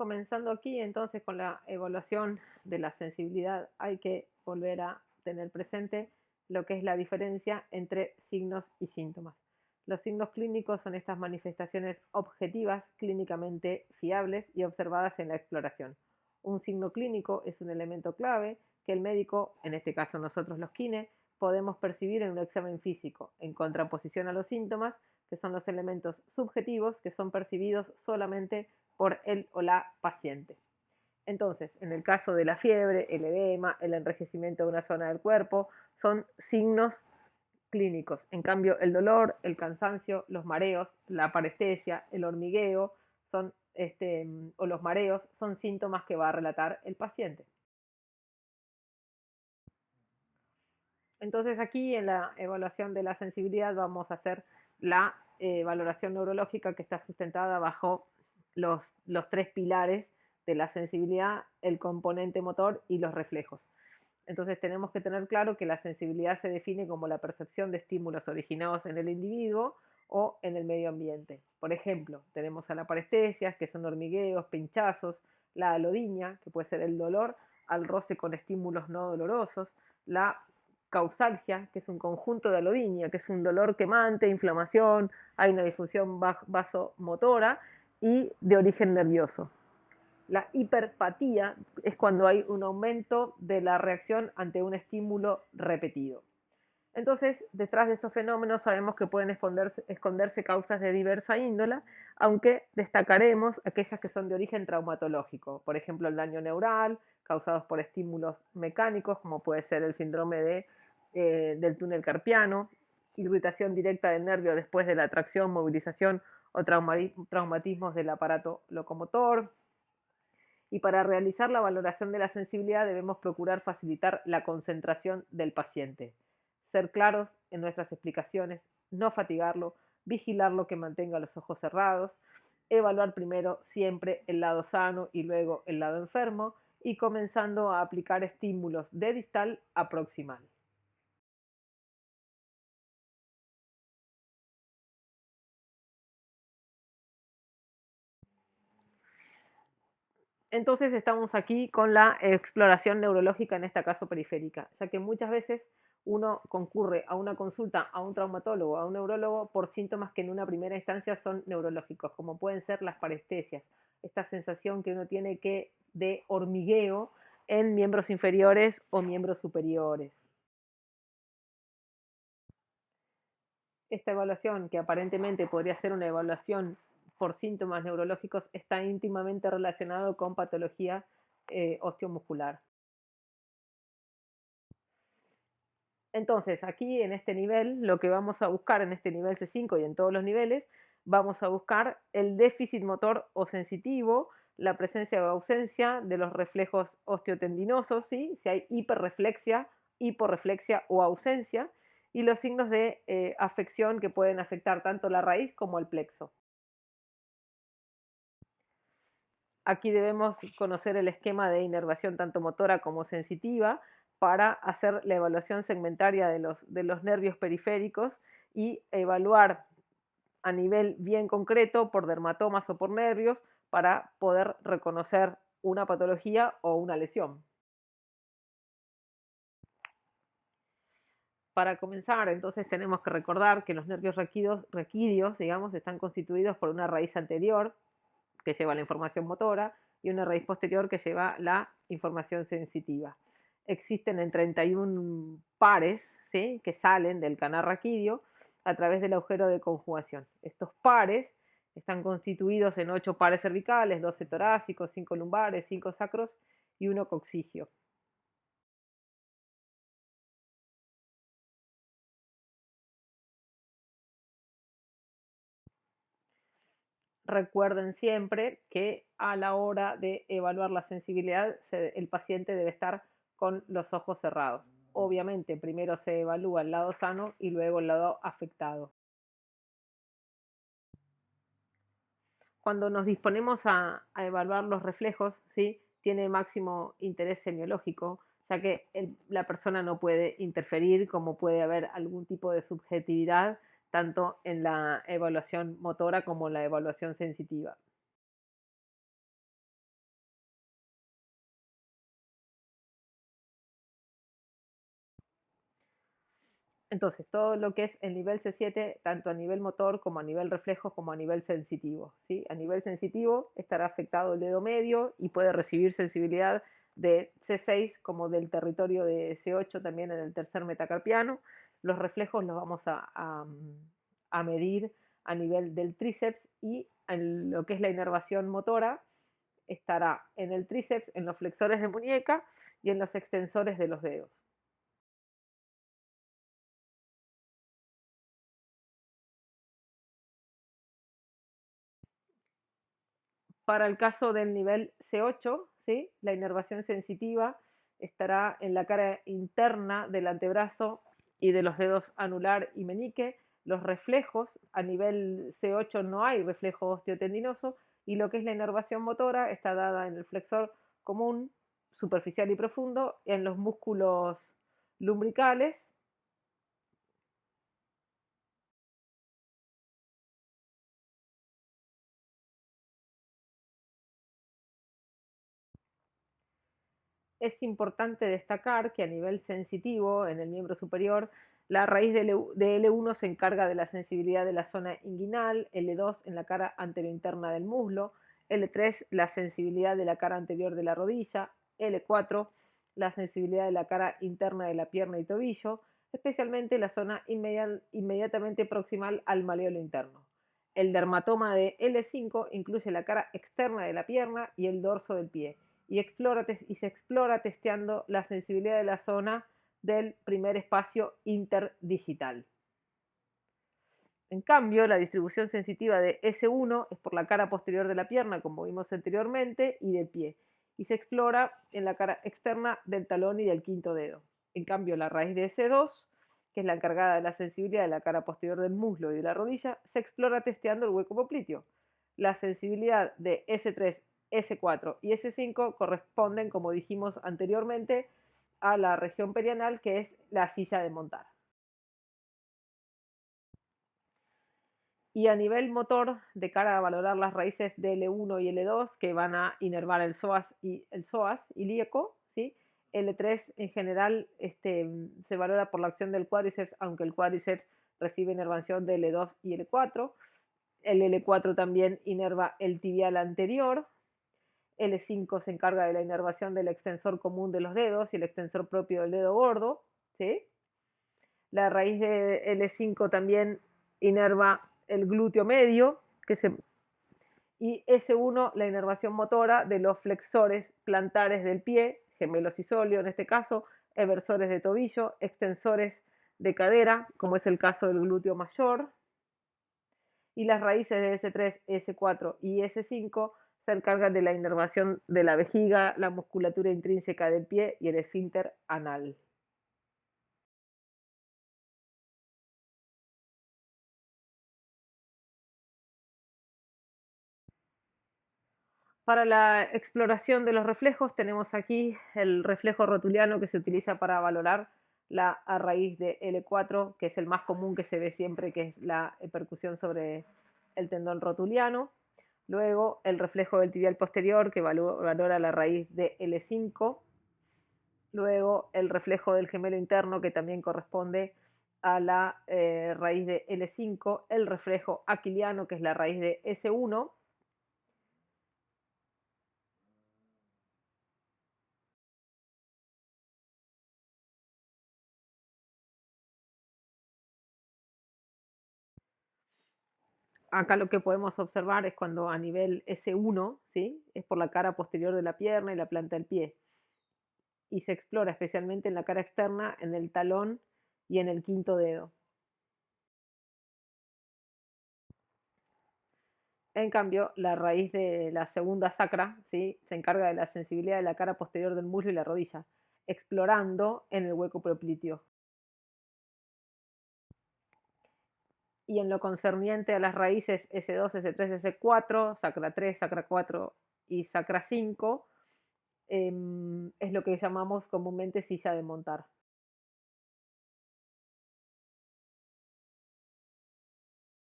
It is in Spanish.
Comenzando aquí entonces con la evaluación de la sensibilidad, hay que volver a tener presente lo que es la diferencia entre signos y síntomas. Los signos clínicos son estas manifestaciones objetivas, clínicamente fiables y observadas en la exploración. Un signo clínico es un elemento clave que el médico, en este caso nosotros los kine, podemos percibir en un examen físico, en contraposición a los síntomas, que son los elementos subjetivos que son percibidos solamente por el o la paciente. Entonces, en el caso de la fiebre, el edema, el enrejecimiento de una zona del cuerpo, son signos clínicos. En cambio, el dolor, el cansancio, los mareos, la parestesia, el hormigueo, o los mareos, son síntomas que va a relatar el paciente. Entonces aquí en la evaluación de la sensibilidad vamos a hacer la valoración neurológica que está sustentada bajo los tres pilares de la sensibilidad, el componente motor y los reflejos. Entonces tenemos que tener claro que la sensibilidad se define como la percepción de estímulos originados en el individuo o en el medio ambiente. Por ejemplo, tenemos a la parestesia, que son hormigueos, pinchazos, la alodinia, que puede ser el dolor al roce con estímulos no dolorosos, la causalgia, que es un conjunto de alodinia, que es un dolor quemante, inflamación, hay una disfunción vasomotora y de origen nervioso. La hiperpatía es cuando hay un aumento de la reacción ante un estímulo repetido. Entonces, detrás de estos fenómenos sabemos que pueden esconderse causas de diversa índola, aunque destacaremos aquellas que son de origen traumatológico, por ejemplo, el daño neural, causados por estímulos mecánicos, como puede ser el síndrome del túnel carpiano, irritación directa del nervio después de la tracción, movilización o traumatismos del aparato locomotor. Y para realizar la valoración de la sensibilidad debemos procurar facilitar la concentración del paciente, ser claros en nuestras explicaciones, no fatigarlo, vigilarlo que mantenga los ojos cerrados, evaluar primero siempre el lado sano y luego el lado enfermo y comenzando a aplicar estímulos de distal a proximal. Entonces estamos aquí con la exploración neurológica, en este caso periférica, ya que muchas veces uno concurre a una consulta a un traumatólogo, a un neurólogo, por síntomas que en una primera instancia son neurológicos, como pueden ser las parestesias, esta sensación que uno tiene de hormigueo en miembros inferiores o miembros superiores. Esta evaluación, que aparentemente podría ser una evaluación por síntomas neurológicos, está íntimamente relacionado con patología osteomuscular. Entonces, aquí en este nivel, lo que vamos a buscar en este nivel C5 y en todos los niveles, vamos a buscar el déficit motor o sensitivo, la presencia o ausencia de los reflejos osteotendinosos, ¿sí? Si hay hiperreflexia, hiporreflexia o ausencia, y los signos de afección que pueden afectar tanto la raíz como el plexo. Aquí debemos conocer el esquema de inervación tanto motora como sensitiva para hacer la evaluación segmentaria de los nervios periféricos y evaluar a nivel bien concreto por dermatomas o por nervios para poder reconocer una patología o una lesión. Para comenzar, entonces tenemos que recordar que los nervios raquídeos, digamos, están constituidos por una raíz anterior que lleva la información motora y una raíz posterior que lleva la información sensitiva. Existen en 31 pares, ¿sí?, que salen del canal raquídeo a través del agujero de conjugación. Estos pares están constituidos en 8 pares cervicales, 12 torácicos, 5 lumbares, 5 sacros y 1 coxigio. Recuerden siempre que a la hora de evaluar la sensibilidad, el paciente debe estar con los ojos cerrados. Obviamente, primero se evalúa el lado sano y luego el lado afectado. Cuando nos disponemos a evaluar los reflejos, ¿sí?, tiene máximo interés semiológico, ya que la persona no puede interferir, como puede haber algún tipo de subjetividad, tanto en la evaluación motora como en la evaluación sensitiva. Entonces, todo lo que es el nivel C7, tanto a nivel motor como a nivel reflejo como a nivel sensitivo, ¿sí? A nivel sensitivo estará afectado el dedo medio y puede recibir sensibilidad de C6 como del territorio de C8 también en el tercer metacarpiano. Los reflejos los vamos a medir a nivel del tríceps y en lo que es la inervación motora estará en el tríceps, en los flexores de muñeca y en los extensores de los dedos. Para el caso del nivel C8, ¿sí? La inervación sensitiva estará en la cara interna del antebrazo y de los dedos anular y meñique. Los reflejos, a nivel C8 no hay reflejo osteotendinoso y lo que es la inervación motora está dada en el flexor común, superficial y profundo, en los músculos lumbricales. Es importante destacar que a nivel sensitivo, en el miembro superior, la raíz de L1 se encarga de la sensibilidad de la zona inguinal, L2 en la cara anterointerna del muslo, L3 la sensibilidad de la cara anterior de la rodilla, L4 la sensibilidad de la cara interna de la pierna y tobillo, especialmente la zona inmediatamente proximal al maleolo interno. El dermatoma de L5 incluye la cara externa de la pierna y el dorso del pie y se explora testeando la sensibilidad de la zona del primer espacio interdigital. En cambio, la distribución sensitiva de S1 es por la cara posterior de la pierna, como vimos anteriormente, y del pie, y se explora en la cara externa del talón y del quinto dedo. En cambio, la raíz de S2, que es la encargada de la sensibilidad de la cara posterior del muslo y de la rodilla, se explora testeando el hueco popliteo. La sensibilidad de S3, S4 y S5 corresponden, como dijimos anteriormente, a la región perianal, que es la silla de montar. Y a nivel motor, de cara a valorar las raíces de L1 y L2 que van a inervar el psoas ilíaco, ¿sí? L3 en general se valora por la acción del cuádriceps, aunque el cuádriceps recibe inervación de L2 y L4. El L4 también inerva el tibial anterior. L5 se encarga de la inervación del extensor común de los dedos y el extensor propio del dedo gordo, ¿sí? La raíz de L5 también inerva el glúteo medio, y S1 la inervación motora de los flexores plantares del pie, gemelos y sóleo en este caso, eversores de tobillo, extensores de cadera, como es el caso del glúteo mayor, y las raíces de S3, S4 y S5 se encargan de la inervación de la vejiga, la musculatura intrínseca del pie y el esfínter anal. Para la exploración de los reflejos tenemos aquí el reflejo rotuliano que se utiliza para valorar la a raíz de L4, que es el más común que se ve siempre, que es la percusión sobre el tendón rotuliano. Luego el reflejo del tibial posterior que valora la raíz de L5. Luego el reflejo del gemelo interno que también corresponde a la raíz de L5. El reflejo aquiliano que es la raíz de S1. Acá lo que podemos observar es cuando a nivel S1, ¿sí? Es por la cara posterior de la pierna y la planta del pie. Y se explora especialmente en la cara externa, en el talón y en el quinto dedo. En cambio, la raíz de la segunda sacra, ¿sí? Se encarga de la sensibilidad de la cara posterior del muslo y la rodilla, explorando en el hueco propliteo. Y en lo concerniente a las raíces S2, S3, S4, sacra 3, sacra 4 y sacra 5, es lo que llamamos comúnmente silla de montar.